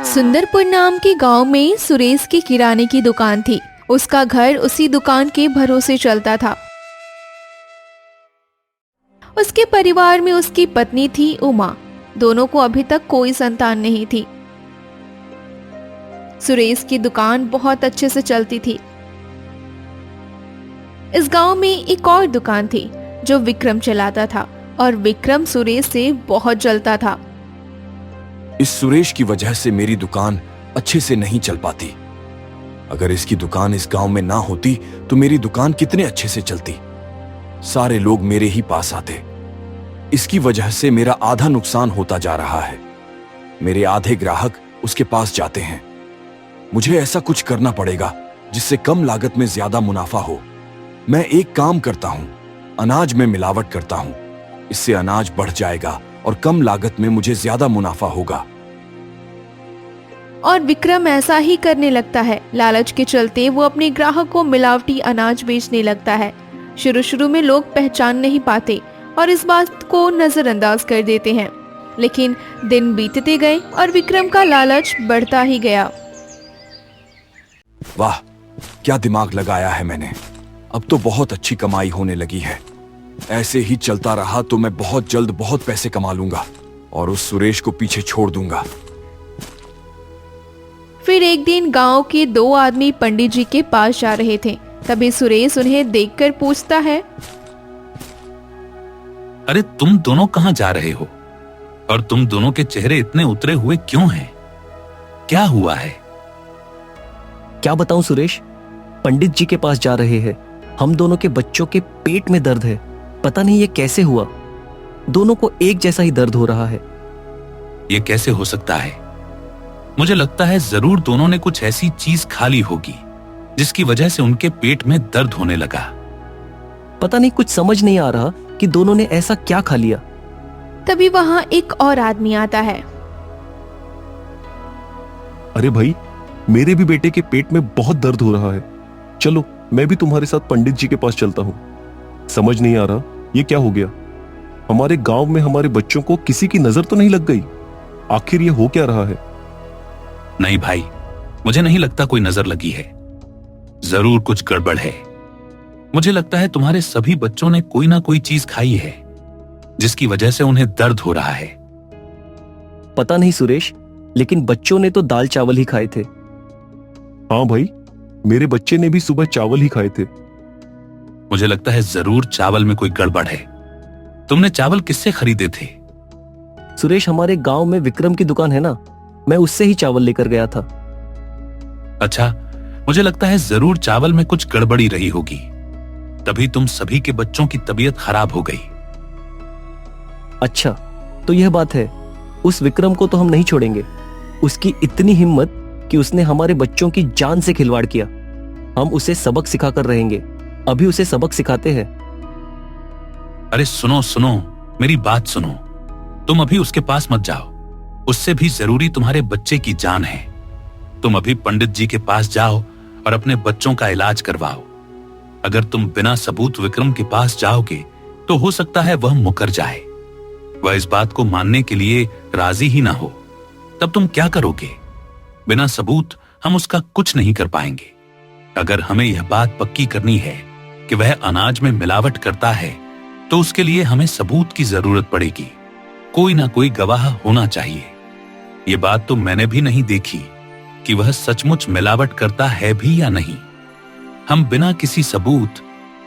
सुंदरपुर नाम के गांव में सुरेश की किराने की दुकान थी। उसका घर उसी दुकान के भरोसे चलता था। उसके परिवार में उसकी पत्नी थी उमा। दोनों को अभी तक कोई संतान नहीं थी। सुरेश की दुकान बहुत अच्छे से चलती थी। इस गांव में एक और दुकान थी जो विक्रम चलाता था और विक्रम सुरेश से बहुत जलता था। इस सुरेश की वजह से मेरी दुकान अच्छे से नहीं चल पाती। अगर इसकी दुकान इस गांव में ना होती तो मेरी दुकान कितने अच्छे से चलती। सारे लोग मेरे ही पास आते। इसकी वजह से मेरा आधा नुकसान होता जा रहा है। मेरे आधे ग्राहक उसके पास जाते हैं। मुझे ऐसा कुछ करना पड़ेगा जिससे कम लागत में ज्यादा मुनाफा हो। मैं एक काम करता हूं, अनाज में मिलावट करता हूं। इससे अनाज बढ़ जाएगा और कम लागत में मुझे ज्यादा मुनाफा होगा। और विक्रम ऐसा ही करने लगता है। लालच के चलते वो अपने ग्राहक को मिलावटी अनाज बेचने लगता है। शुरू में लोग पहचान नहीं पाते और इस बात को नजरअंदाज कर देते हैं, लेकिन दिन बीतते गए और विक्रम का लालच बढ़ता ही गया। वाह, क्या दिमाग लगाया है मैंने। अब तो बहुत अच्छी कमाई होने लगी है। ऐसे ही चलता रहा तो मैं बहुत जल्द बहुत पैसे कमा लूंगा और उस सुरेश को पीछे छोड़ दूंगा। फिर एक दिन गांव के दो आदमी पंडित जी के पास जा रहे थे। तभी सुरेश उन्हें देखकर पूछता है, अरे तुम दोनों कहां जा रहे हो और तुम दोनों के चेहरे इतने उतरे हुए क्यों हैं? क्या हुआ है? क्या बताऊं सुरेश, पंडित जी के पास जा रहे हैं। हम दोनों के बच्चों के पेट में दर्द है। पता नहीं ये कैसे हुआ। दोनों को एक जैसा ही दर्द हो रहा है। ये कैसे हो सकता है? मुझे लगता है जरूर दोनों ने कुछ ऐसी चीज खा ली होगी जिसकी वजह से उनके पेट में दर्द होने लगा। पता नहीं, कुछ समझ नहीं आ रहा कि दोनों ने ऐसा क्या खा लिया। तभी वहां एक और आदमी आता है। अरे भाई, मेरे भी बेटे के पेट में बहुत दर्द हो रहा है। चलो मैं भी तुम्हारे साथ पंडित जी के पास चलता हूँ। समझ नहीं आ रहा ये क्या हो गया। हमारे गांव में हमारे बच्चों को किसी की नजर तो नहीं लग गई। आखिर ये हो क्या रहा है? नहीं भाई, मुझे नहीं लगता कोई नजर लगी है। जरूर कुछ गड़बड़ है। मुझे लगता है तुम्हारे सभी बच्चों ने कोई ना कोई चीज खाई है जिसकी वजह से उन्हें दर्द हो रहा है। पता नहीं सुरेश, लेकिन बच्चों ने तो दाल चावल ही खाए थे। हाँ भाई, मेरे बच्चे ने भी सुबह चावल ही खाए थे। मुझे लगता है जरूर चावल में कोई गड़बड़ है। तुमने चावल किससे खरीदे थे? सुरेश, हमारे गांव में विक्रम की दुकान है ना, मैं उससे ही चावल लेकर गया था। अच्छा, मुझे लगता है जरूर चावल में कुछ गड़बड़ी रही होगी, तभी तुम सभी के बच्चों की तबीयत खराब हो गई। अच्छा, तो यह बात है। उस विक्रम को तो हम नहीं छोड़ेंगे। उसकी इतनी हिम्मत कि उसने हमारे बच्चों की जान से खिलवाड़ किया। हम उसे सबक सिखाकर रहेंगे। अभी उसे सबक सिखाते हैं। अरे सुनो सुनो, मेरी बात सुनो। तुम अभी उसके पास मत जाओ। उससे भी जरूरी तुम्हारे बच्चे की जान है। तुम अभी पंडित जी के पास जाओ और अपने बच्चों का इलाज करवाओ। अगर तुम बिना सबूत विक्रम के पास जाओगे तो हो सकता है वह मुकर जाए। वह इस बात को मानने के लिए राजी ही ना हो। तब तुम क्या करोगे? बिना सबूत हम उसका कुछ नहीं कर पाएंगे। अगर हमें यह बात पक्की करनी है कि वह अनाज में मिलावट करता है तो उसके लिए हमें सबूत की जरूरत पड़ेगी। कोई ना कोई गवाह होना चाहिए। ये बात तो मैंने भी नहीं देखी कि वह सचमुच मिलावट करता है भी या नहीं। हम बिना किसी सबूत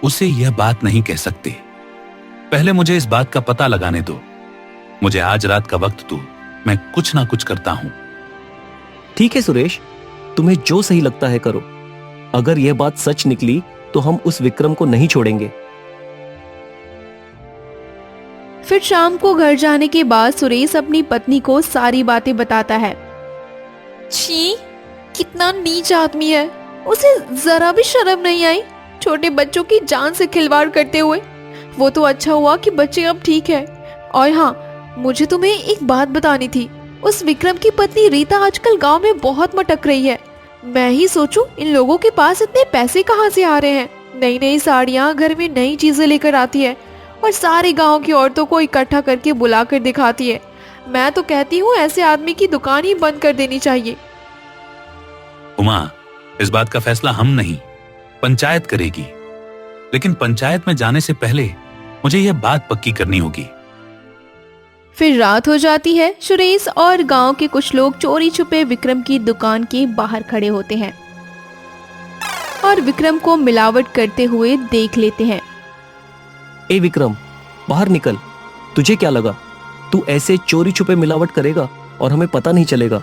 उसे यह बात नहीं कह सकते। पहले मुझे इस बात का पता लगाने दो। मुझे आज रात का वक्त दो, मैं कुछ ना कुछ करता हूं। ठीक है सुरेश, तुम्हें जो सही लगता है करो। अगर यह बात सच निकली तो हम उस विक्रम को नहीं छोड़ेंगे। फिर शाम को घर जाने के बाद सुरेश अपनी पत्नी को सारी बातें बताता है। छी, कितना नीच आदमी है। उसे जरा भी शर्म नहीं आई छोटे बच्चों की जान से खिलवाड़ करते हुए। वो तो अच्छा हुआ कि बच्चे अब ठीक है। और हाँ, मुझे तुम्हें एक बात बतानी थी। उस विक्रम की पत्नी रीता आजकल गांव में बहुत मटक रही है। मैं ही सोचूं इन लोगों के पास इतने पैसे कहां से आ रहे हैं। नई नई साड़ियां, घर में नई चीजें लेकर आती है और सारे गांव की औरतों को इकट्ठा करके बुला कर दिखाती है। मैं तो कहती हूँ ऐसे आदमी की दुकान ही बंद कर देनी चाहिए। उमा, इस बात का फैसला हम नहीं, पंचायत करेगी। लेकिन पंचायत में जाने से पहले मुझे यह बात पक्की करनी होगी। फिर रात हो जाती है। सुरेश और गांव के कुछ लोग चोरी छुपे विक्रम की दुकान के बाहर खड़े होते हैं और विक्रम को मिलावट करते हुए देख लेते हैं। ए विक्रम, बाहर निकल। तुझे क्या लगा तू ऐसे चोरी छुपे मिलावट करेगा और हमें पता नहीं चलेगा?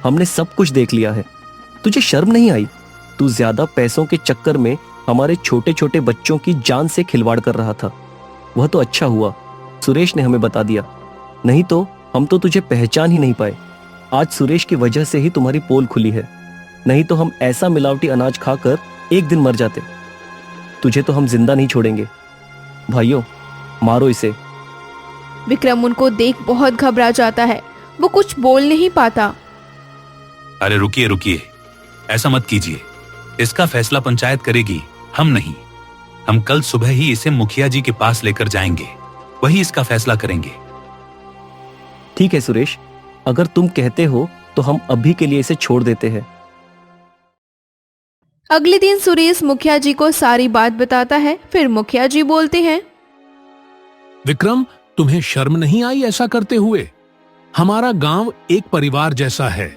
हमने सब कुछ देख लिया है। तुझे शर्म नहीं आई? तू ज्यादा पैसों के चक्कर में हमारे छोटे छोटे बच्चों की जान से खिलवाड़ कर रहा था। वह तो अच्छा हुआ सुरेश ने हमें बता दिया, नहीं तो हम तो तुझे पहचान ही नहीं पाए। आज सुरेश की वजह से ही तुम्हारी पोल खुली है, नहीं तो हम ऐसा मिलावटी अनाज खाकर एक दिन मर जाते। तुझे तो हम जिंदा नहीं छोड़ेंगे। भाइयों, मारो इसे। विक्रम उनको देख बहुत घबरा जाता है। वो कुछ बोल नहीं पाता। अरे रुकिए रुकिए, ऐसा मत कीजिए। इसका फैसला पंचायत करेगी, हम नहीं। हम कल सुबह ही इसे मुखिया जी के पास लेकर जाएंगे, वही इसका फैसला करेंगे। ठीक है सुरेश, अगर तुम कहते हो तो हम अभी के लिए इसे छोड़ देते हैं। अगले दिन सुरेश मुखिया जी को सारी बात बताता है। फिर मुखिया जी बोलते हैं, विक्रम, तुम्हें शर्म नहीं आई ऐसा करते हुए? हमारा गांव एक परिवार जैसा है।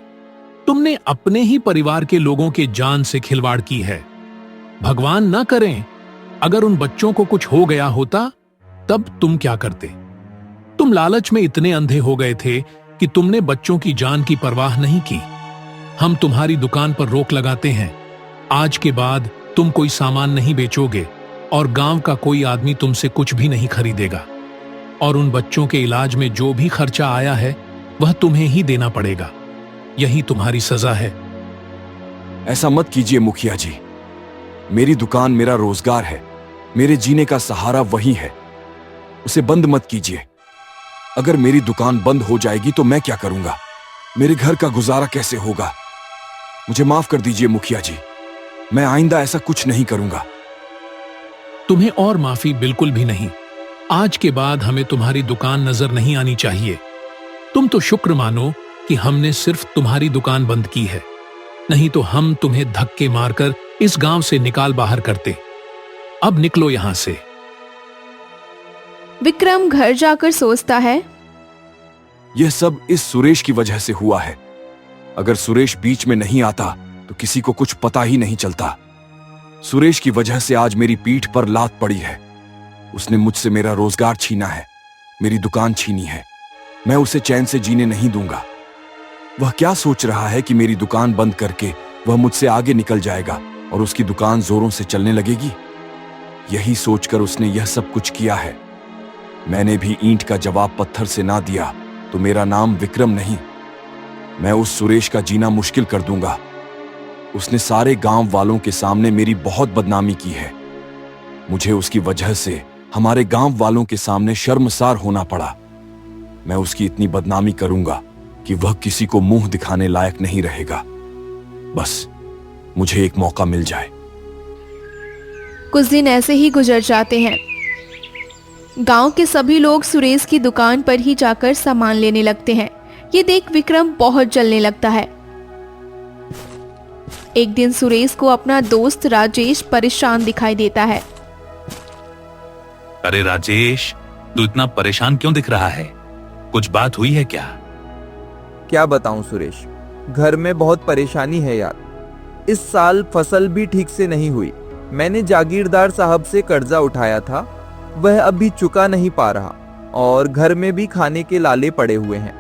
तुमने अपने ही परिवार के लोगों के जान से खिलवाड़ की है। भगवान ना करें, अगर उन बच्चों को कुछ हो गया होता तब तुम क्या करते? तुम लालच में इतने अंधे हो गए थे कि तुमने बच्चों की जान की परवाह नहीं की। हम तुम्हारी दुकान पर रोक लगाते हैं। आज के बाद तुम कोई सामान नहीं बेचोगे और गांव का कोई आदमी तुमसे कुछ भी नहीं खरीदेगा। और उन बच्चों के इलाज में जो भी खर्चा आया है वह तुम्हें ही देना पड़ेगा। यही तुम्हारी सजा है। ऐसा मत कीजिए मुखिया जी। मेरी दुकान मेरा रोजगार है, मेरे जीने का सहारा वही है। उसे बंद मत कीजिए। अगर मेरी दुकान बंद हो जाएगी तो मैं क्या करूंगा? मेरे घर का गुजारा कैसे होगा? मुझे माफ कर दीजिए मुखिया जी, मैं आइंदा ऐसा कुछ नहीं करूंगा। तुम्हें और माफी बिल्कुल भी नहीं। आज के बाद हमें तुम्हारी दुकान नजर नहीं आनी चाहिए। तुम तो शुक्र मानो कि हमने सिर्फ तुम्हारी दुकान बंद की है, नहीं तो हम तुम्हें धक्के मारकर इस गांव से निकाल बाहर करते। अब निकलो यहां से। विक्रम घर जाकर सोचता है, यह सब इस सुरेश की वजह से हुआ है। अगर सुरेश बीच में नहीं आता तो किसी को कुछ पता ही नहीं चलता। सुरेश की वजह से आज मेरी पीठ पर लात पड़ी है। उसने मुझसे मेरा रोजगार छीना है, मेरी दुकान छीनी है। मैं उसे चैन से जीने नहीं दूंगा। वह क्या सोच रहा है कि मेरी दुकान बंद करके वह मुझसे आगे निकल जाएगा और उसकी दुकान जोरों से चलने लगेगी? यही सोचकर उसने यह सब कुछ किया है। मैंने भी ईंट का जवाब पत्थर से ना दिया तो मेरा नाम विक्रम नहीं। मैं उस सुरेश का जीना मुश्किल कर दूंगा। उसने सारे गांव वालों के सामने मेरी बहुत बदनामी की है। मुझे उसकी वजह से हमारे गांव वालों के सामने शर्मसार होना पड़ा। मैं उसकी इतनी बदनामी करूंगा कि वह किसी को मुंह दिखाने लायक नहीं रहेगा। बस मुझे एक मौका मिल जाए। कुछ दिन ऐसे ही गुजर जाते हैं। गांव के सभी लोग सुरेश की दुकान पर ही जाकर सामान लेने लगते हैं। ये देख विक्रम बहुत जलने लगता है। एक दिन सुरेश को अपना दोस्त राजेश परेशान दिखाई देता है। अरे राजेश, तू इतना परेशान क्यों दिख रहा है? कुछ बात हुई है क्या? क्या बताऊं सुरेश, घर में बहुत परेशानी है यार। इस साल फसल भी ठीक से नहीं हुई। मैंने जागीरदार साहब से कर्जा उठाया था, वह अभी चुका नहीं पा रहा और घर में भी खाने के लाले पड़े हुए हैं।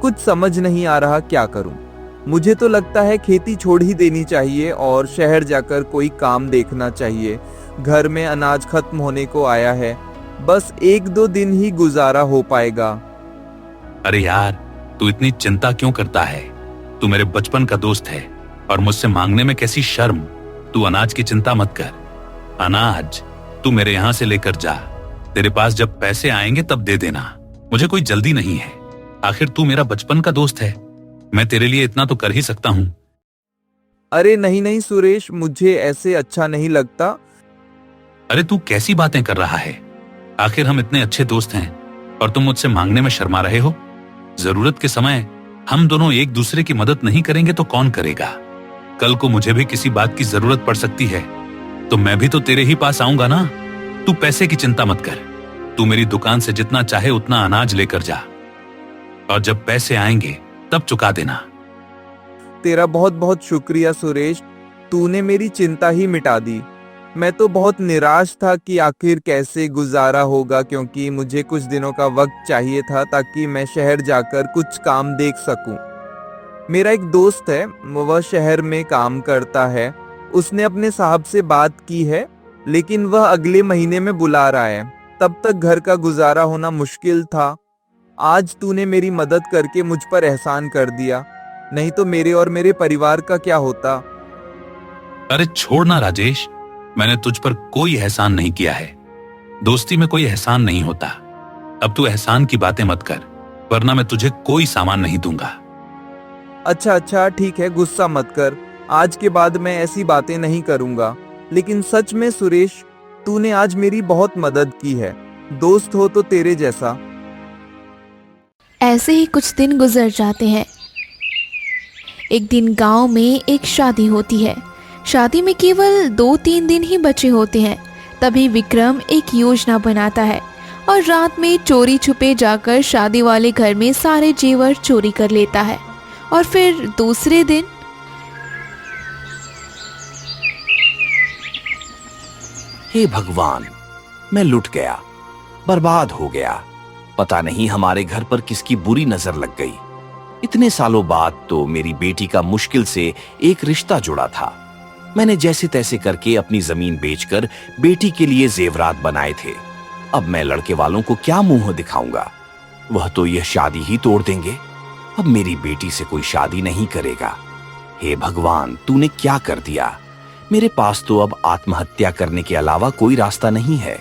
कुछ समझ नहीं आ रहा क्या करूं। मुझे तो लगता है खेती छोड़ ही देनी चाहिए और शहर जाकर कोई काम देखना चाहिए। घर में अनाज खत्म होने को आया है, बस 1-2 दिन ही गुजारा हो पाएगा। अरे यार, तू इतनी चिंता क्यों करता है? तू मेरे बचपन का दोस्त है और मुझसे मांगने में कैसी शर्म। तू अनाज की चिंता मत कर। अनाज तू मेरे यहां से लेकर जा। तेरे पास जब पैसे आएंगे तब दे देना। मुझे कोई जल्दी नहीं है। आखिर तू मेरा बचपन का दोस्त है, मैं तेरे लिए इतना तो कर ही सकता हूं। अरे नहीं नहीं सुरेश, मुझे ऐसे अच्छा नहीं लगता। अरे तू कैसी बातें कर रहा है? आखिर हम इतने अच्छे दोस्त हैं और तुम मुझसे मांगने में शर्मा रहे हो? जरूरत के समय हम दोनों एक दूसरे की मदद नहीं करेंगे तो कौन करेगा? कल को मुझे भी किसी बात की जरूरत पड़ सकती है तो मैं भी तो तेरे ही पास आऊंगा ना। तू पैसे की चिंता मत कर, तू मेरी दुकान से जितना चाहे उतना अनाज लेकर जा और जब पैसे आएंगे तब चुका देना। तेरा बहुत बहुत शुक्रिया सुरेश, तूने मेरी चिंता ही मिटा दी। मैं तो बहुत निराश था कि आखिर कैसे गुजारा होगा, क्योंकि मुझे कुछ दिनों का वक्त चाहिए था ताकि मैं शहर जाकर कुछ काम देख सकूं। मेरा एक दोस्त है, वह शहर में काम करता है। उसने अपने साहब से बात की है, लेकिन वह अगले महीने में बुला रहा है। तब तक घर का गुजारा होना मुश्किल था। आज तूने मेरी मदद करके मुझ पर एहसान कर दिया, नहीं तो मेरे और मेरे परिवार का क्या होता। अरे छोड़ ना राजेश, मैंने तुझ पर कोई एहसान नहीं किया है। दोस्ती में कोई एहसान नहीं होता। अब तू एहसान की बातें मत कर, वरना मैं तुझे कोई सामान नहीं दूंगा। अच्छा ठीक है, गुस्सा मत कर। आज के बाद मैं ऐसी बातें नहीं करूंगा। लेकिन सच में सुरेश, तूने आज मेरी बहुत मदद की है। दोस्त हो तो तेरे जैसा। ऐसे ही कुछ दिन गुजर जाते हैं। एक दिन गांव में एक शादी होती है। शादी में केवल 2-3 दिन ही बचे होते हैं। तभी विक्रम एक योजना बनाता है और रात में चोरी छुपे जाकर शादी वाले घर में सारे जेवर चोरी कर लेता है। और फिर दूसरे दिन हे भगवान, मैं लुट गया, बर्बाद हो गया। पता नहीं हमारे घर पर किसकी बुरी नजर लग गई। इतने सालों बाद तो मेरी बेटी का मुश्किल से एक रिश्ता जुड़ा था। मैंने जैसे तैसे करके अपनी जमीन बेचकर बेटी के लिए जेवरात बनाए थे। अब मैं लड़के वालों को क्या मुंह दिखाऊंगा? वह तो यह शादी ही तोड़ देंगे। अब मेरी बेटी से कोई शादी नहीं करेगा। हे भगवान, तूने क्या कर दिया? मेरे पास तो अब आत्महत्या करने के अलावा कोई रास्ता नहीं है।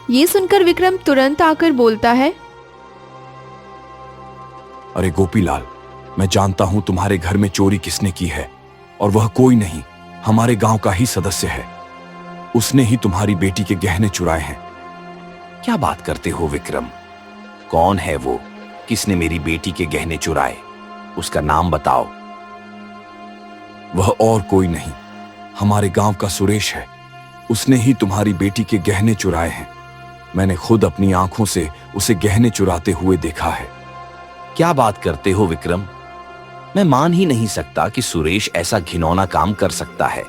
ये सुनकर विक्रम तुरंत आकर बोलता है, अरे गोपीलाल, मैं जानता हूं तुम्हारे घर में चोरी किसने की है, और वह कोई नहीं, हमारे गांव का ही सदस्य है। उसने ही तुम्हारी बेटी के गहने चुराए हैं। क्या बात करते हो विक्रम? कौन है वो? किसने मेरी बेटी के गहने चुराए? उसका नाम बताओ। वह और कोई नहीं, हमारे गांव का सुरेश है। उसने ही तुम्हारी बेटी के गहने चुराए हैं। मैंने खुद अपनी आंखों से उसे गहने चुराते हुए देखा है। क्या बात करते हो विक्रम? मैं मान ही नहीं सकता कि सुरेश ऐसा घिनौना काम कर सकता है।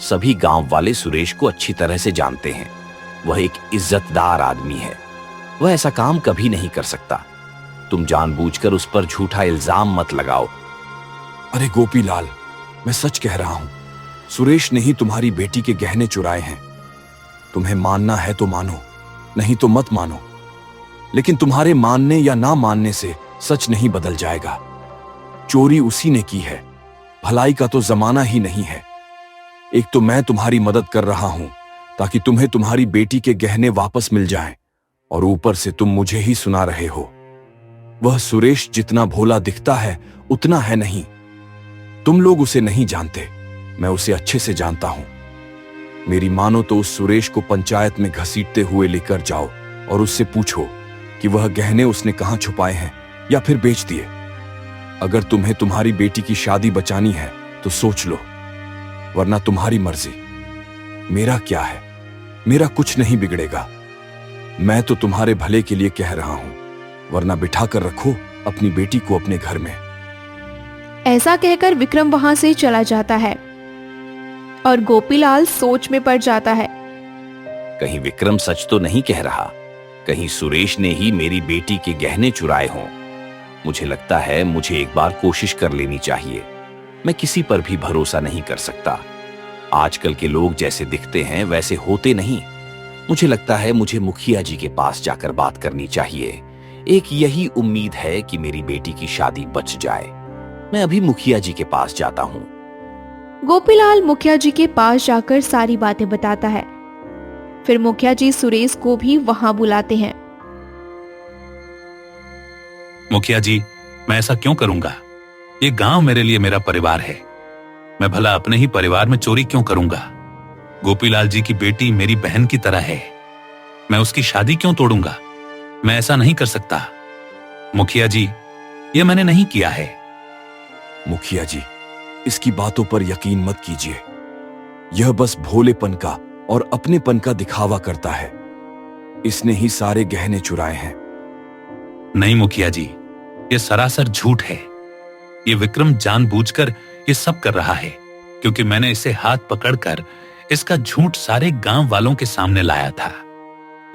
सभी गांव वाले सुरेश को अच्छी तरह से जानते हैं। वह एक इज्जतदार आदमी है। वह ऐसा काम कभी नहीं कर सकता। तुम जानबूझकर उस पर झूठा इल्जाम मत लगाओ। अरे गोपीलाल, मैं सच कह रहा हूं। सुरेश ने ही तुम्हारी बेटी के गहने चुराए हैं। तुम्हें मानना है तो मानो, नहीं तो मत मानो। लेकिन तुम्हारे मानने या ना मानने से सच नहीं बदल जाएगा। चोरी उसी ने की है। भलाई का तो जमाना ही नहीं है। एक तो मैं तुम्हारी मदद कर रहा हूं ताकि तुम्हें तुम्हारी बेटी के गहने वापस मिल जाएं, और ऊपर से तुम मुझे ही सुना रहे हो। वह सुरेश जितना भोला दिखता है उतना है नहीं। तुम लोग उसे नहीं जानते, मैं उसे अच्छे से जानता हूं। मेरी मानो तो उस सुरेश को पंचायत में घसीटते हुए लेकर जाओ और उससे पूछो कि वह गहने उसने कहां छुपाए हैं या फिर बेच दिए। अगर तुम्हें तुम्हारी बेटी की शादी बचानी है तो सोच लो, वरना तुम्हारी मर्जी। मेरा क्या है? मेरा कुछ नहीं बिगड़ेगा। मैं तो तुम्हारे भले के लिए कह रहा हूं, वरना बिठा कर रखो अपनी बेटी को अपने घर में। ऐसा कहकर विक्रम वहां से चला जाता है और गोपीलाल सोच में पड़ जाता है। कहीं विक्रम सच तो नहीं कह रहा? कहीं सुरेश ने ही मेरी बेटी के गहने चुराए हों? मुझे लगता है मुझे एक बार कोशिश कर लेनी चाहिए। मैं किसी पर भी भरोसा नहीं कर सकता। आजकल के लोग जैसे दिखते हैं वैसे होते नहीं। मुझे लगता है मुझे मुखिया जी के पास जाकर बात करनी चाहिए। एक यही उम्मीद है कि मेरी बेटी की शादी बच जाए। मैं अभी मुखिया जी के पास जाता हूं। गोपीलाल मुखिया जी के पास जाकर सारी बातें बताता है। फिर मुखिया जी सुरेश को भी वहां बुलाते हैं। मुखिया जी, मैं ऐसा क्यों करूंगा? ये गांव मेरे लिए मेरा परिवार है। मैं भला अपने ही परिवार में चोरी क्यों करूंगा? गोपीलाल जी की बेटी मेरी बहन की तरह है। मैं उसकी शादी क्यों तोड़ूंगा? मैं ऐसा नहीं कर सकता। मुखिया जी, यह मैंने नहीं किया है। मुखिया जी, इसकी बातों पर यकीन मत कीजिए। यह बस भोलेपन का और अपनेपन का दिखावा करता है। इसने ही सारे गहने चुराए हैं। नहीं मुखिया जी, यह सरासर झूठ है। यह विक्रम जानबूझकर यह सब कर रहा है, क्योंकि मैंने इसे हाथ पकड़कर इसका झूठ सारे गांव वालों के सामने लाया था।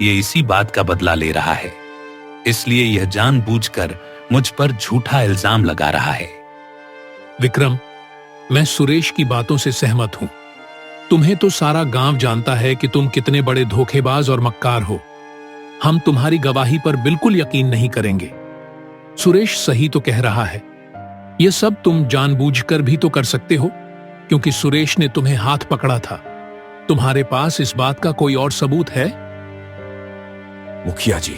यह इसी बात का बदला ले रहा है, इसलिए यह जानबूझकर मुझ पर झूठा इल्जाम लगा रहा है। विक्रम, मैं सुरेश की बातों से सहमत हूं। तुम्हें तो सारा गांव जानता है कि तुम कितने बड़े धोखेबाज और मक्कार हो। हम तुम्हारी गवाही पर बिल्कुल यकीन नहीं करेंगे। सुरेश सही तो कह रहा है। यह सब तुम जानबूझकर भी तो कर सकते हो, क्योंकि सुरेश ने तुम्हें हाथ पकड़ा था। तुम्हारे पास इस बात का कोई और सबूत है? मुखिया जी,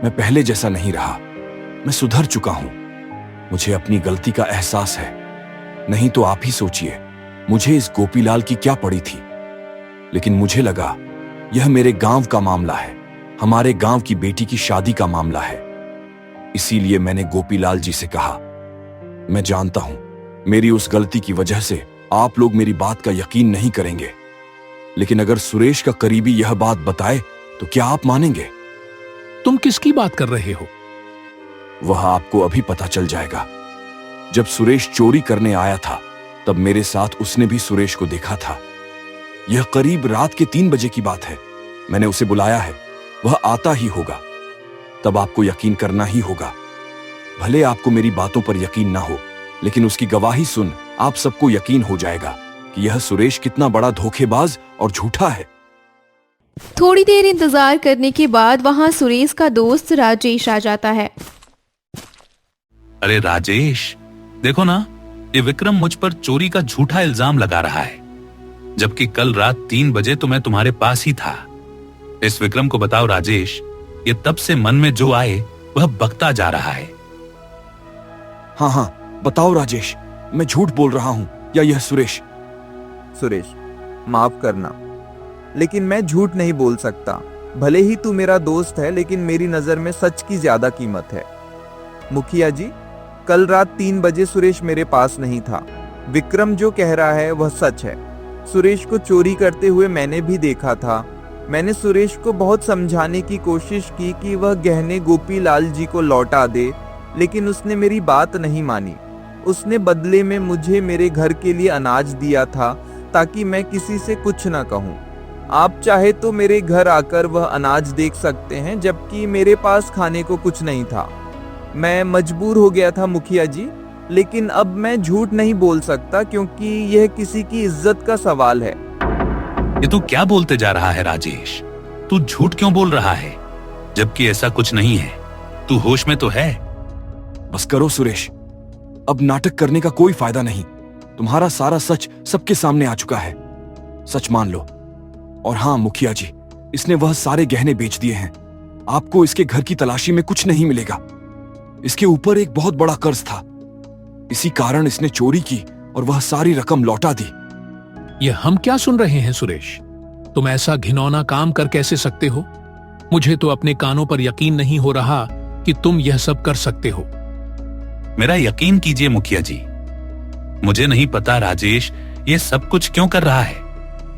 मैं पहले जैसा नहीं रहा। मैं सुधर चुका हूं। मुझे अपनी गलती का एहसास है। नहीं तो आप ही सोचिए, मुझे इस गोपीलाल की क्या पड़ी थी। लेकिन मुझे लगा यह मेरे गांव का मामला है, हमारे गांव की बेटी की शादी का मामला है। इसीलिए मैंने गोपीलाल जी से कहा, मैं जानता हूं मेरी उस गलती की वजह से आप लोग मेरी बात का यकीन नहीं करेंगे, लेकिन अगर सुरेश का करीबी यह बात बताए तो क्या आप मानेंगे? तुम किसकी बात कर रहे हो? वह आपको अभी पता चल जाएगा। जब सुरेश चोरी करने आया था, तब मेरे साथ उसने भी सुरेश को देखा था। यह करीब रात के 3 बजे की बात है। मैंने उसे बुलाया है, वह आता ही होगा। तब आपको यकीन करना ही होगा। भले आपको मेरी बातों पर यकीन ना हो, लेकिन उसकी गवाही सुन आप सबको यकीन हो जाएगा कि यह सुरेश कितना बड़ा धोखेबाज और झूठा है। थोड़ी देर इंतजार करने के बाद वहां सुरेश का दोस्त राजेश आ जाता है। अरे राजेश, देखो ना, ये विक्रम मुझ पर चोरी का झूठा इल्जाम लगा रहा है, जबकि कल रात 3 बजे तो मैं तुम्हारे पास ही था। इस विक्रम को बताओ राजेश, ये तब से मन में जो आए वह बकता जा रहा है। हाँ, बताओ राजेश, मैं झूठ बोल रहा हूं या यह सुरेश? सुरेश, माफ करना, लेकिन मैं झूठ नहीं बोल सकता। भले ही तू मेरा दोस्त है, लेकिन मेरी नजर में सच की ज्यादा कीमत है। मुखिया जी, कल रात 3 बजे सुरेश मेरे पास नहीं था। विक्रम जो कह रहा है वह सच है। सुरेश को चोरी करते हुए मैंने भी देखा था। मैंने सुरेश को बहुत समझाने की कोशिश की कि वह गहने गोपीलाल जी को लौटा दे, लेकिन उसने मेरी बात नहीं मानी। उसने बदले में मुझे मेरे घर के लिए अनाज दिया था, ताकि मैं किसी से कुछ ना कहूं। आप चाहे तो मेरे घर आकर वह अनाज देख सकते हैं, जबकि मेरे पास खाने को कुछ नहीं था। मैं मजबूर हो गया था मुखिया जी, लेकिन अब मैं झूठ नहीं बोल सकता, क्योंकि यह किसी की इज्जत का सवाल है। ये तू क्या बोलते जा रहा है राजेश? तू झूठ क्यों बोल रहा है, जबकि ऐसा कुछ नहीं है? तू होश में तो है? बस करो सुरेश, अब नाटक करने का कोई फायदा नहीं। तुम्हारा सारा सच सबके सामने आ चुका है। सच मान लो। और हाँ मुखिया जी, इसने वह सारे गहने बेच दिए हैं। आपको इसके घर की तलाशी में कुछ नहीं मिलेगा। इसके ऊपर एक बहुत बड़ा कर्ज था, इसी कारण इसने चोरी की और वह सारी रकम लौटा दी। यह हम क्या सुन रहे हैं सुरेश? तुम ऐसा घिनौना काम कर कैसे सकते हो? मुझे तो अपने कानों पर यकीन नहीं हो रहा कि तुम यह सब कर सकते हो। मेरा यकीन कीजिए मुखिया जी, मुझे नहीं पता राजेश ये सब कुछ क्यों कर रहा है,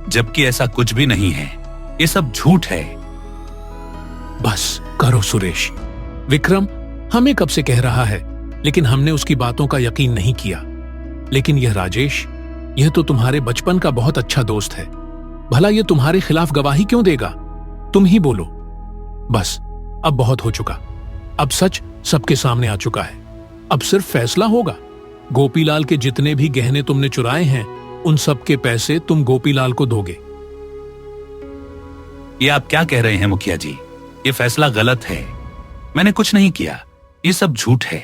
जबकि ऐसा कुछ भी नहीं है। ये सब झूठ है। बस करो सुरेश। विक्रम हमें कब से कह रहा है, लेकिन हमने उसकी बातों का यकीन नहीं किया। लेकिन यह राजेश, यह तो तुम्हारे बचपन का बहुत अच्छा दोस्त है। भला यह तुम्हारे खिलाफ गवाही क्यों देगा? तुम ही बोलो। बस अब बहुत हो चुका। अब सच सबके सामने आ चुका है। अब सिर्फ फैसला होगा। गोपीलाल के जितने भी गहने तुमने चुराए हैं, उन सब के पैसे तुम गोपीलाल को दोगे। ये आप क्या कह रहे हैं मुखिया जी? ये फैसला गलत है। मैंने कुछ नहीं किया। ये सब झूठ है।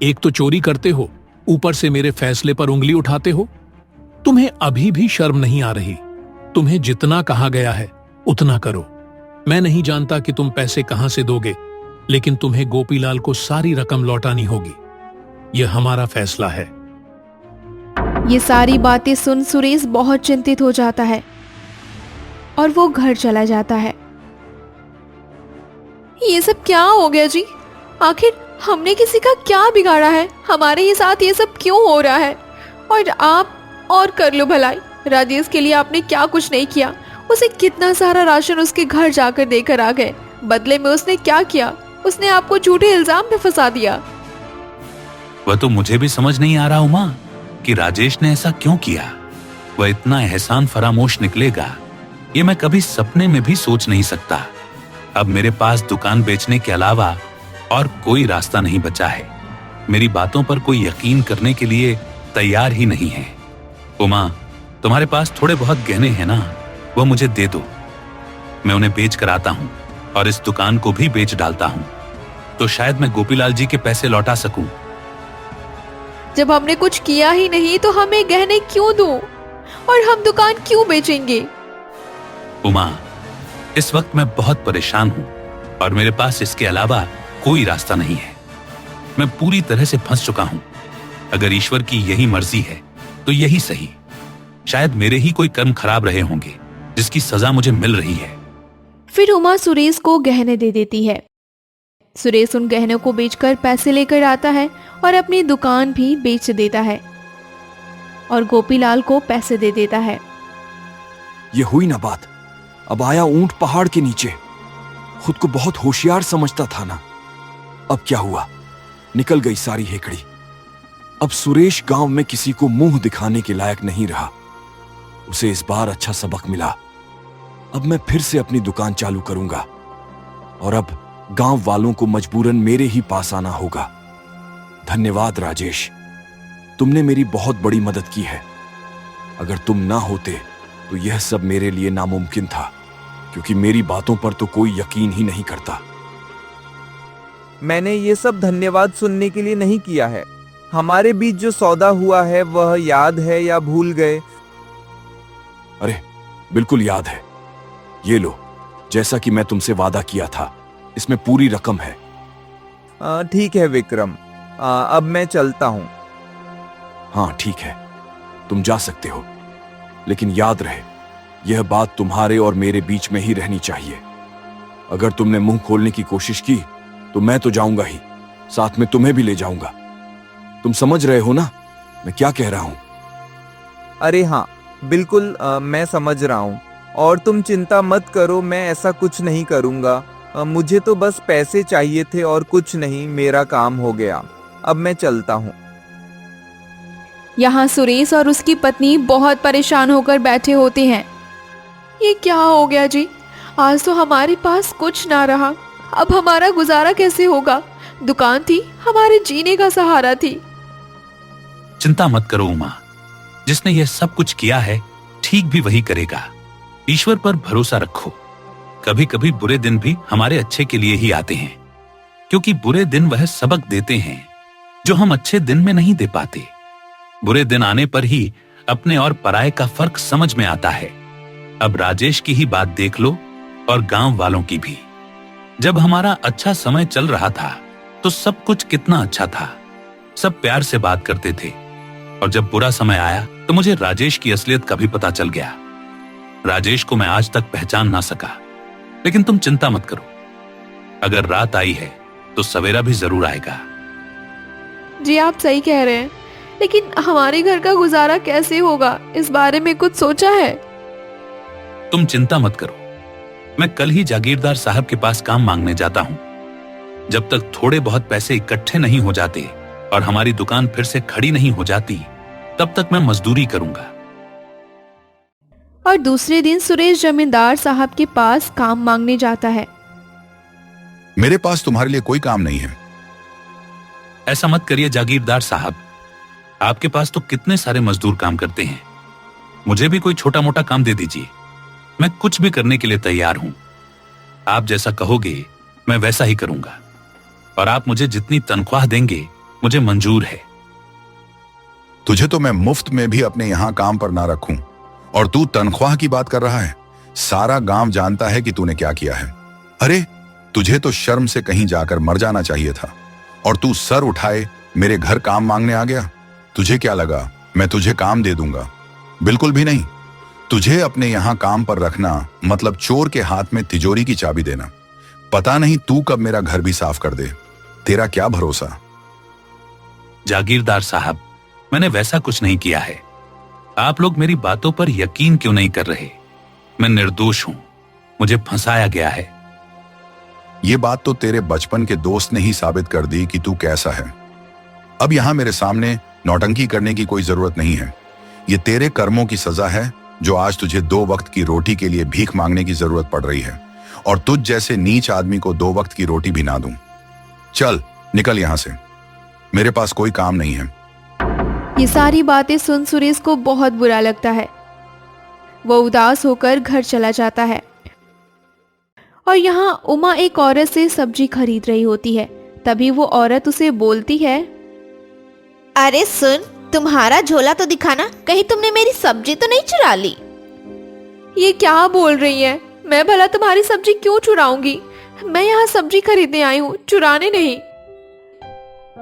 एक तो चोरी करते हो, ऊपर से मेरे फैसले पर उंगली उठाते हो। तुम्हें अभी भी शर्म नहीं आ रही? तुम्हें जितना कहा गया है उतना करो। मैं नहीं जानता कि तुम पैसे कहां से दोगे, लेकिन तुम्हें गोपीलाल को सारी रकम लौटानी होगी। यह हमारा फैसला है। ये सारी बातें सुन सुरेश बहुत चिंतित हो जाता है और वो घर चला जाता है। ये सब क्या हो गया जी? आखिर हमने किसी का क्या बिगाड़ा है? हमारे ही साथ ये सब क्यों हो रहा है? और आप और कर लो भलाई, राजेश के लिए आपने क्या कुछ नहीं किया। उसे कितना सारा राशन उसके घर जाकर देकर आ गए। बदले में उसने क्या किया? उसने आपको झूठे इल्जाम में फंसा दिया। वह तो मुझे भी समझ नहीं आ रहा उमा कि राजेश ने ऐसा क्यों किया। वह इतना एहसान फरामोश निकलेगा ये मैं कभी सपने में भी सोच नहीं सकता। अब मेरे पास दुकान बेचने के अलावा और कोई रास्ता नहीं बचा है। मेरी बातों पर कोई यकीन करने के लिए तैयार ही नहीं है। उमा, तुम्हारे पास थोड़े बहुत गहने हैं ना, वो मुझे दे दो। मैं उन्हें बेच कर आता हूं और इस दुकान को भी बेच डालता हूं, तो शायद मैं गोपीलाल जी के पैसे लौटा सकूं। जब हमने कुछ किया ही नहीं तो हमें गहने क्यों दूं? और हम दुकान क्यों बेचेंगे? उमा, इस वक्त मैं बहुत परेशान हूं और मेरे पास इसके अलावा कोई रास्ता नहीं है। मैं पूरी तरह से फंस चुका हूं। अगर ईश्वर की यही मर्जी है तो यही सही। शायद मेरे ही कोई कर्म खराब रहे होंगे जिसकी सजा मुझे मिल रही है। फिर उमा सुरेश को गहने दे देती है। सुरेश उन गहनों को बेचकर पैसे लेकर आता है और अपनी दुकान भी बेच देता है और गोपीलाल को पैसे दे देता है। ये हुई ना बात। अब आया ऊंट पहाड़ के नीचे। खुद को बहुत होशियार समझता था ना। अब क्या हुआ? निकल गई सारी हेकड़ी। अब सुरेश गांव में किसी को मुंह दिखाने के लायक नहीं रहा। उसे इस बार अच्छा सबक मिला। अब मैं फिर से अपनी दुकान चालू करूंगा और अब गांव वालों को मजबूरन मेरे ही पास आना होगा। धन्यवाद राजेश, तुमने मेरी बहुत बड़ी मदद की है। अगर तुम ना होते तो यह सब मेरे लिए नामुमकिन था, क्योंकि मेरी बातों पर तो कोई यकीन ही नहीं करता। मैंने ये सब धन्यवाद सुनने के लिए नहीं किया है। हमारे बीच जो सौदा हुआ है वह याद है या भूल गए? अरे बिल्कुल याद है। ये लो, जैसा कि मैं तुमसे वादा किया था, इसमें पूरी रकम है। ठीक है विक्रम, अब मैं चलता हूँ। हाँ ठीक है, तुम जा सकते हो, लेकिन याद रहे यह बात तुम्हारे और मेरे बीच में ही रहनी चाहिए। अगर तुमने मुंह खोलने की कोशिश की तो मैं तो जाऊंगा ही, साथ में तुम्हें भी ले जाऊंगा। तुम समझ रहे हो ना मैं क्या कह रहा हूं? अरे हाँ बिल्कुल, मैं समझ रहा हूँ और तुम चिंता मत करो, मैं ऐसा कुछ नहीं करूँगा। मुझे तो बस पैसे चाहिए थे और कुछ नहीं। मेरा काम हो गया, अब मैं चलता हूँ। यहाँ सुरेश और उसकी पत्नी बहुत परेशान होकर बैठे होते हैं। ये क्या हो गया जी? आज तो हमारे पास कुछ ना रहा। अब हमारा गुजारा कैसे होगा? दुकान थी, हमारे जीने का सहारा थी। चिंता मत करो उमा, जिसने यह सब कुछ किया है ठीक भी वही करेगा। ईश्वर पर भरोसा रखो। कभी कभी बुरे दिन भी हमारे अच्छे के लिए ही आते हैं, क्योंकि बुरे दिन वह सबक देते हैं जो हम अच्छे दिन में नहीं दे पाते। बुरे दिन आने पर ही अपने और पराये का फर्क समझ में आता है। अब राजेश की ही बात देख लो और गांव वालों की भी। जब हमारा अच्छा समय चल रहा था तो सब कुछ कितना अच्छा था। सब प्यार से बात करते थे, और जब बुरा समय आया तो मुझे राजेश की असलियत का भी पता चल गया। राजेश को मैं आज तक पहचान ना सका, लेकिन तुम चिंता मत करो। अगर रात आई है तो सवेरा भी जरूर आएगा। जी आप सही कह रहे हैं, लेकिन हमारे घर का गुजारा कैसे होगा? इस बारे में कुछ सोचा है? तुम चिंता मत करो, मैं कल ही जागीरदार साहब के पास काम मांगने जाता हूं। जब तक थोड़े बहुत पैसे इकट्ठे नहीं हो जाते और हमारी दुकान फिर से खड़ी नहीं हो जाती, तब तक मैं मजदूरी करूंगा। और दूसरे दिन सुरेश जमींदार साहब के पास काम मांगने जाता है। मेरे पास तुम्हारे लिए कोई काम नहीं है। ऐसा मत करिए जागीरदार साहब, आपके पास तो कितने सारे मजदूर काम करते हैं। मुझे भी कोई छोटा मोटा काम दे दीजिए, मैं कुछ भी करने के लिए तैयार हूं। आप जैसा कहोगे मैं वैसा ही करूंगा, और आप मुझे जितनी तनख्वाह देंगे मुझे मंजूर है। तुझे तो मैं मुफ्त में भी अपने यहां काम पर ना रखूं, और तू तनख्वाह की बात कर रहा है। सारा गांव जानता है कि तूने क्या किया है। अरे तुझे तो शर्म से कहीं जाकर मर जाना चाहिए था, और तू सर उठाए मेरे घर काम मांगने आ गया। तुझे क्या लगा मैं तुझे काम दे दूंगा? बिल्कुल भी नहीं। तुझे अपने यहां काम पर रखना मतलब चोर के हाथ में तिजोरी की चाबी देना। पता नहीं तू कब मेरा घर भी साफ कर दे। तेरा क्या भरोसा। जागीरदार साहब, मैंने वैसा कुछ नहीं किया है। आप लोग मेरी बातों पर यकीन क्यों नहीं कर रहे? मैं निर्दोष हूं, मुझे फंसाया गया है। ये बात तो तेरे बचपन के दोस्त ने ही साबित कर दी कि तू कैसा है। अब यहां मेरे सामने नौटंकी करने की कोई जरूरत नहीं है। ये तेरे कर्मों की सजा है जो आज तुझे 2 वक्त की रोटी के लिए भीख मांगने की जरूरत पड़ रही है, और तुझ जैसे नीच आदमी को 2 वक्त की रोटी भी ना दूं। चल निकल यहां से, मेरे पास कोई काम नहीं है। ये सारी बातें सुन सुरेश को बहुत बुरा लगता है। वो उदास होकर घर चला जाता है और यहाँ उमा एक औरत से सब्जी खरीद रही होती है। तभी वो औरत उसे बोलती है, अरे सुन, तुम्हारा झोला तो दिखाना, कहीं तुमने मेरी सब्जी तो नहीं चुरा ली। ये क्या बोल रही है? मैं भला तुम्हारी सब्जी क्यों चुराऊंगी? मैं यहाँ सब्जी खरीदने आई हूँ, चुराने नहीं।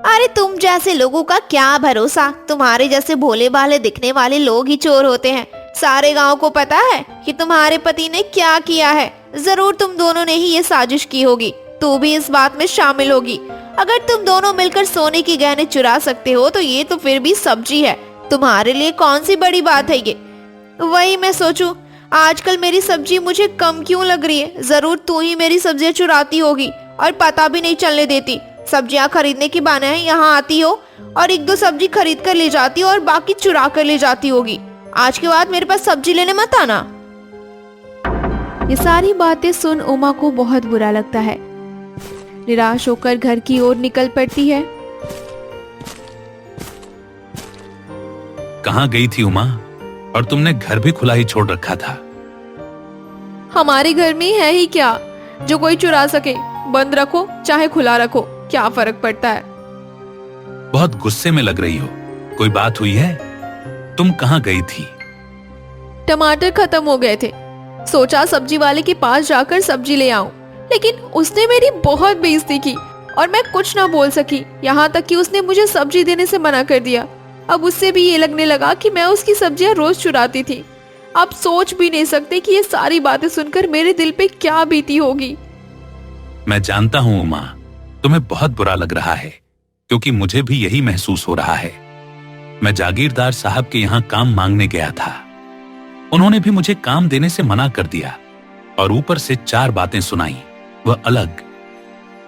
अरे तुम जैसे लोगों का क्या भरोसा, तुम्हारे जैसे भोले भाले दिखने वाले लोग ही चोर होते हैं। सारे गांव को पता है कि तुम्हारे पति ने क्या किया है। जरूर तुम दोनों ने ही ये साजिश की होगी, तू भी इस बात में शामिल होगी। अगर तुम दोनों मिलकर सोने के गहने चुरा सकते हो तो ये तो फिर भी सब्जी है, तुम्हारे लिए कौन सी बड़ी बात है ये। वही मैं सोचूं, आजकल मेरी सब्जी मुझे कम क्यों लग रही है। जरूर तू ही मेरी सब्जियां चुराती होगी और पता भी नहीं चलने देती। सब्जियां खरीदने की बहाने यहाँ आती हो और 1-2 सब्जी खरीद कर ले जाती हो और बाकी चुरा कर ले जाती होगी। आज के बाद मेरे पास सब्जी लेने मत आना। ये सारी बातें सुन उमा को बहुत बुरा लगता है। निराश होकर घर की ओर निकल पड़ती है। कहाँ गई थी उमा? और तुमने घर भी खुला ही छोड़ रखा था। हमारे घर में है ही क्या जो कोई चुरा सके? बंद रखो चाहे खुला रखो, क्या फर्क पड़ता है। बहुत गुस्से में लग रही हो, कोई बात हुई है? तुम कहाँ गई थी? टमाटर खत्म हो गए थे, सोचा सब्जी वाले के पास जाकर सब्जी ले आऊं, लेकिन उसने मेरी बहुत बेइज्जती की और मैं कुछ ना बोल सकी। यहाँ तक कि उसने मुझे सब्जी देने से मना कर दिया। अब उससे भी ये लगने लगा कि मैं उसकी सब्जियां रोज चुराती थी। आप सोच भी नहीं सकते कि ये सारी बातें सुनकर मेरे दिल पे क्या बीती होगी। मैं जानता हूं उमा, तुम्हें बहुत बुरा लग रहा है, क्योंकि मुझे भी यही महसूस हो रहा है। मैं जागीरदार साहब के यहाँ काम मांगने गया था। उन्होंने भी मुझे काम देने से मना कर दिया और ऊपर से 4 बातें सुनाई, वह अलग।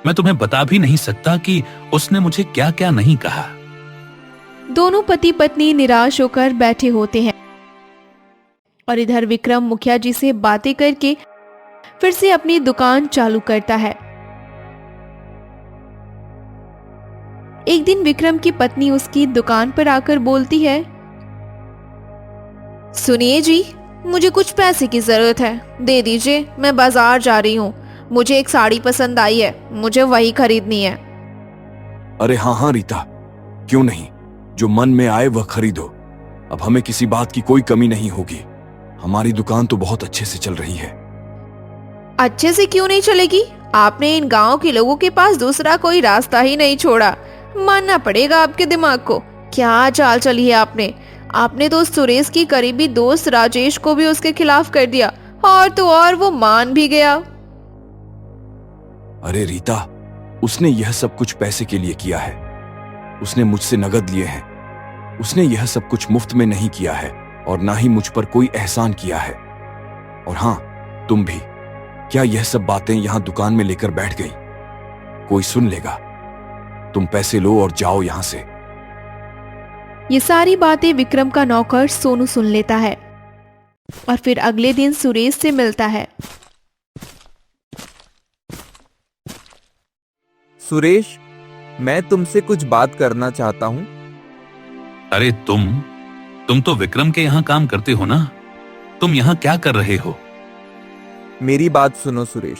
मैं तुम्हें बता भी नहीं सकता कि उसने मुझे क्या क्या नहीं कहा। दोनों पति पत्नी निराश होकर बैठे होते हैं और इधर विक्रम मुखिया जी से बातें करके फिर से अपनी दुकान चालू करता है। एक दिन विक्रम की पत्नी उसकी दुकान पर आकर बोलती है, सुनिए जी, मुझे कुछ पैसे की जरूरत है, दे दीजिए। मैं बाजार जा रही हूँ, मुझे एक साड़ी पसंद आई है, मुझे वही खरीदनी है। अरे हाँ हाँ रीता, क्यों नहीं, जो मन में आए वह खरीदो। अब हमें किसी बात की कोई कमी नहीं होगी। हमारी दुकान तो बहुत अच्छे से चल रही है। अच्छे से क्यों नहीं चलेगी? आपने इन गांव के लोगों के पास दूसरा कोई रास्ता ही नहीं छोड़ा। मानना पड़ेगा आपके दिमाग को। क्या चाल चली है आपने। आपने तो सुरेश की करीबी दोस्त राजेश को भी उसके खिलाफ कर दिया, और तो और वो मान भी गया। अरे रीता, उसने यह सब कुछ पैसे के लिए किया है। उसने मुझसे नगद लिए हैं। उसने यह सब कुछ मुफ्त में नहीं किया है और ना ही मुझ पर कोई एहसान किया है। और हाँ, तुम भी क्या यह सब बातें यहां दुकान में लेकर बैठ गई? कोई सुन लेगा। तुम पैसे लो और जाओ यहां से। ये सारी बातें विक्रम का नौकर सोनू सुन लेता है और फिर अगले दिन सुरेश से मिलता है। सुरेश, मैं तुमसे कुछ बात करना चाहता हूँ। अरे तुम तो विक्रम के यहाँ काम करते हो ना? तुम यहाँ क्या कर रहे हो? मेरी बात सुनो सुरेश,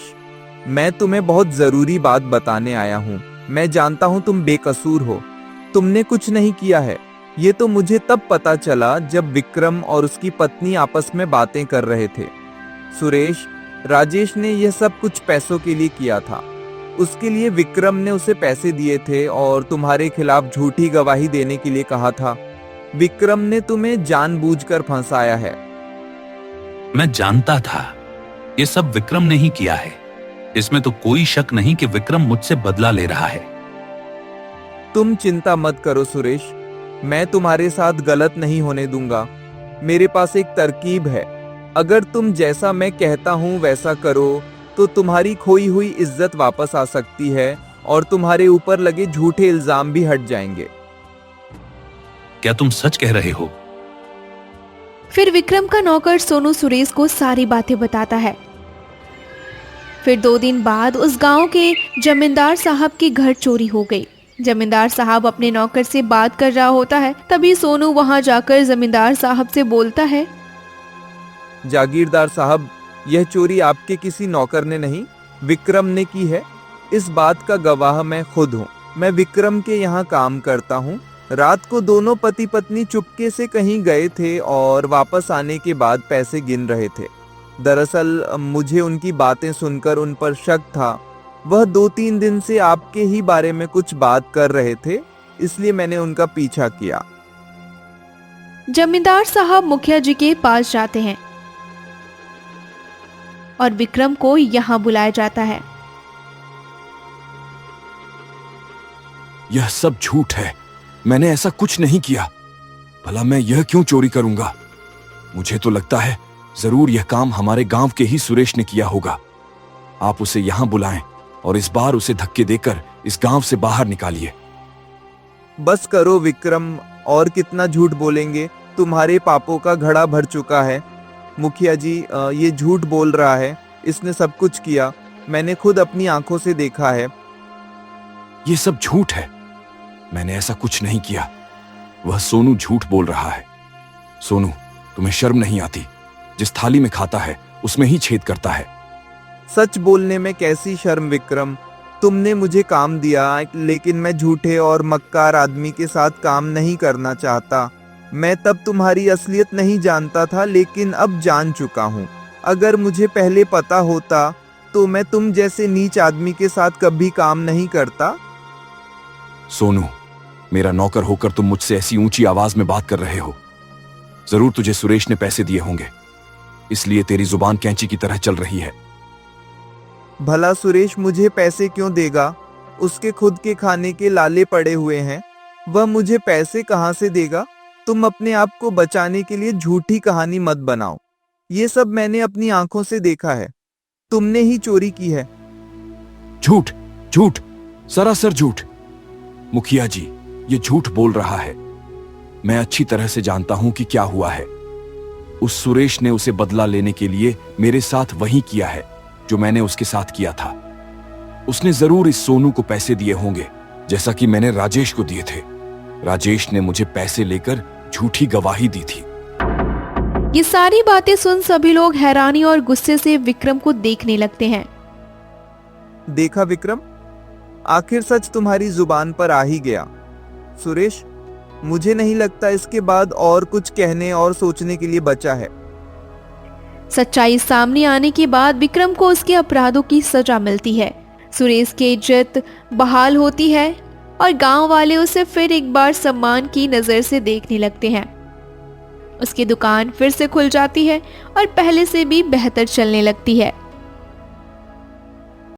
मैं तुम्हें बहुत जरूरी बात बताने आया हूँ। मैं जानता हूँ तुम बेकसूर हो, तुमने कुछ नहीं किया है। ये तो मुझे तब पता चला जब विक्रम और उसकी पत्नी आपस में बातें कर रहे थे। सुरेश, राजेश ने यह सब कुछ पैसों के लिए किया था। उसके लिए विक्रम ने उसे पैसे दिए थे और तुम्हारे खिलाफ झूठी गवाही देने के लिए कहा था। विक्रम ने तुम्हें जानबूझकर फंसाया है। मैं जानता था ये सब विक्रम ने ही किया है। इसमें तो कोई शक नहीं कि विक्रम मुझसे बदला ले रहा है। तुम चिंता मत करो सुरेश, मैं तुम्हारे साथ गलत नहीं होने दूंगा। मेरे पास एक तरकीब है। अगर तुम जैसा मैं कहता हूँ वैसा करो तो तुम्हारी खोई हुई इज्जत वापस आ सकती है और तुम्हारे ऊपर लगे झूठे इल्जाम भी हट जाएंगे। क्या तुम सच कह रहे हो? फिर विक्रम का नौकर सोनू सुरेश को सारी बातें बताता है। फिर 2 दिन बाद उस गांव के जमींदार साहब के घर चोरी हो गई। जमींदार साहब अपने नौकर से बात कर रहा होता है, तभी सोनू वहां जाकर जमींदार साहब से बोलता है, जागीरदार साहब, यह चोरी आपके किसी नौकर ने नहीं, विक्रम ने की है। इस बात का गवाह मैं खुद हूँ। मैं विक्रम के यहाँ काम करता हूँ। रात को दोनों पति पत्नी चुपके से कहीं गए थे और वापस आने के बाद पैसे गिन रहे थे। दरअसल मुझे उनकी बातें सुनकर उन पर शक था। वह 2-3 दिन से आपके ही बारे में कुछ बात कर रहे थे, इसलिए मैंने उनका पीछा किया। जमींदार साहब मुखिया जी के पास जाते हैं और विक्रम को यहाँ बुलाया जाता है। यह सब झूठ है, मैंने ऐसा कुछ नहीं किया। भला मैं यह क्यों चोरी करूंगा? मुझे तो लगता है जरूर यह काम हमारे गांव के ही सुरेश ने किया होगा। आप उसे यहां बुलाएं और इस बार उसे धक्के देकर इस गांव से बाहर निकालिए। बस करो विक्रम, और कितना झूठ बोलेंगे? तुम्हारे पापों का घड़ा भर चुका है। मुखिया जी, ये झूठ बोल रहा है। इसने सब कुछ किया, मैंने खुद अपनी आंखों से देखा है। ये सब झूठ है, मैंने ऐसा कुछ नहीं किया। वह सोनू झूठ बोल रहा है। सोनू, तुम्हें शर्म नहीं आती? जिस थाली में खाता है उसमें ही छेद करता है। सच बोलने में कैसी शर्म विक्रम? तुमने मुझे काम दिया, लेकिन मैं झूठे और मक्कार आदमी के साथ काम नहीं करना चाहता। मैं तब तुम्हारी असलियत नहीं जानता था, लेकिन अब जान चुका हूँ। अगर मुझे पहले पता होता तो मैं तुम जैसे नीच आदमी के साथ कभी काम नहीं करता। सोनू, मेरा नौकर होकर तुम मुझसे ऐसी ऊंची आवाज में बात कर रहे हो। जरूर तुझे सुरेश ने पैसे दिए होंगे, इसलिए तेरी जुबान कैंची की तरह चल रही है। भला सुरेश मुझे पैसे क्यों देगा? उसके खुद के खाने के लाले पड़े हुए हैं, वह मुझे पैसे कहां से देगा? तुम अपने आप को बचाने के लिए झूठी कहानी मत बनाओ। ये सब मैंने अपनी आंखों से देखा है। तुमने ही चोरी की है। झूठ, झूठ, सरासर झूठ। मुखिया जी, ये झूठ बोल रहा है। मैं अच्छी तरह से जानता हूं कि क्या हुआ है। उस सुरेश ने उसे बदला लेने के लिए मेरे साथ वही किया है जो मैंने उसके साथ किया था। उसने जरूर इस सोनू को पैसे दिए होंगे, जैसा कि मैंने राजेश को दिए थे। राजेश ने मुझे पैसे लेकर झूठी गवाही दी थी। ये सारी बातें सुन सभी लोग हैरानी और गुस्से से विक्रम को देखने लगते हैं। देखा विक्रम, आखिर सच तुम्हारी जुबान पर आ ही गया। सुरेश, मुझे नहीं लगता इसके बाद और कुछ कहने और सोचने के लिए बचा है। सच्चाई सामने आने के बाद विक्रम को उसके अपराधों की सजा मिलती है। सुरेश की इज्जत बहाल होती है और गांव वाले उसे फिर एक बार सम्मान की नजर से देखने लगते हैं। उसकी दुकान फिर से खुल जाती है और पहले से भी बेहतर चलने लगती है।